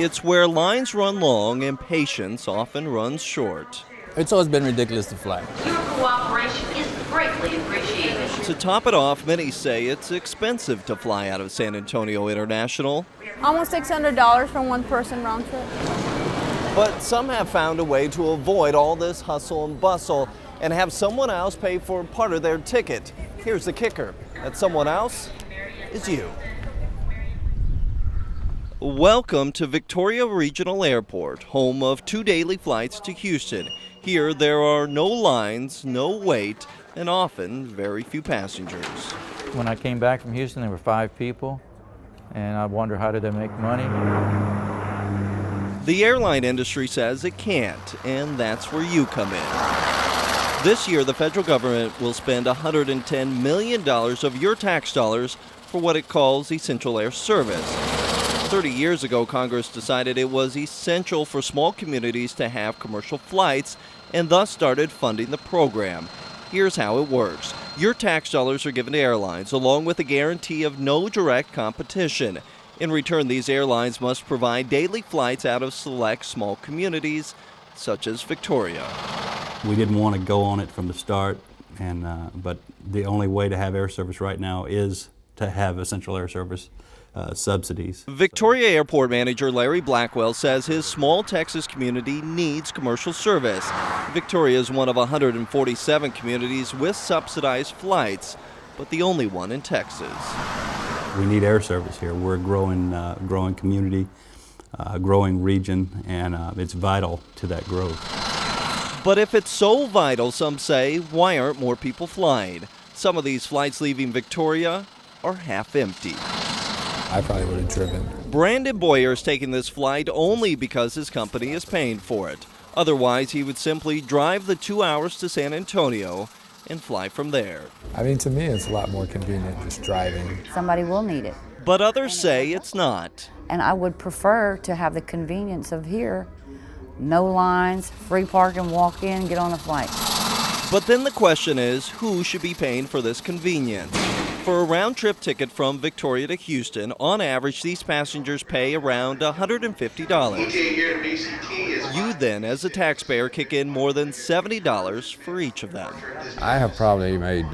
It's where lines run long and patience often runs short. It's always been ridiculous to fly. Your cooperation is greatly appreciated. To top it off, many say it's expensive to fly out of San Antonio International. Almost $600 for one person round trip. But some have found a way to avoid all this hustle and bustle and have someone else pay for part of their ticket. Here's the kicker: that someone else is you. Welcome to Victoria Regional Airport, home of 2 daily flights to Houston. Here there are no lines, no wait, and often very few passengers. When I came back from Houston, there were 5 people, and I wonder how did they make money? The airline industry says it can't, and that's where you come in. This year, the federal government will spend $110 million of your tax dollars for what it calls essential air service. 30 years ago, Congress decided it was essential for small communities to have commercial flights and thus started funding the program. Here's how it works. Your tax dollars are given to airlines along with a guarantee of no direct competition. In return, these airlines must provide daily flights out of select small communities, such as Victoria. We didn't want to go on it from the start, but the only way to have air service right now is to have essential air service subsidies. Victoria Airport Manager Larry Blackwell says his small Texas community needs commercial service. Victoria is one of 147 communities with subsidized flights, but the only one in Texas. We need air service here. We're a growing community, a growing region, and it's vital to that growth. But if it's so vital, some say, why aren't more people flying? Some of these flights leaving Victoria are half empty. I probably would have driven. Brandon Boyer is taking this flight only because his company is paying for it. Otherwise, he would simply drive the 2 hours to San Antonio and fly from there. I mean, to me, it's a lot more convenient just driving. Somebody will need it. But others say it's not. And I would prefer to have the convenience of here. No lines, free parking, walk in, get on a flight. But then the question is, who should be paying for this convenience? For a round-trip ticket from Victoria to Houston, on average, these passengers pay around $150. You then, as a taxpayer, kick in more than $70 for each of them. I have probably made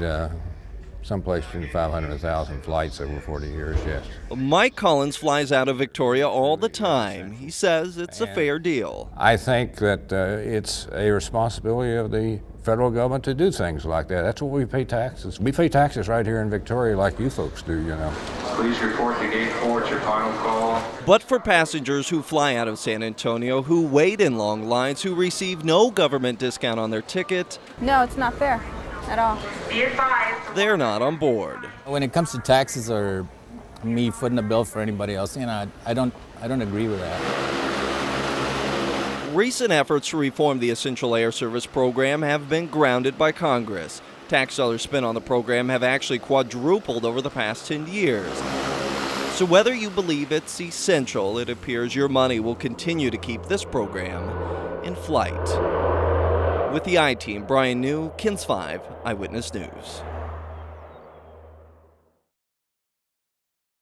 someplace between 500 and 1,000 flights over 40 years, yes. Mike Collins flies out of Victoria all the time. He says it's a fair deal. I think that it's a responsibility of the federal government to do things like that. That's what we pay taxes. We pay taxes right here in Victoria like you folks do, you know. Please report to gate 4 at your final call. But for passengers who fly out of San Antonio, who wait in long lines, who receive no government discount on their ticket, No, it's not fair at all. Be advised. they're not on board. When it comes to taxes or me footing the bill for anybody else, I don't agree with that. Recent efforts to reform the Essential Air Service program have been grounded by Congress. Tax dollars spent on the program have actually quadrupled over the past 10 years. So whether you believe it's essential, it appears your money will continue to keep this program in flight. With the I-Team, Brian New, KINS 5 Eyewitness News.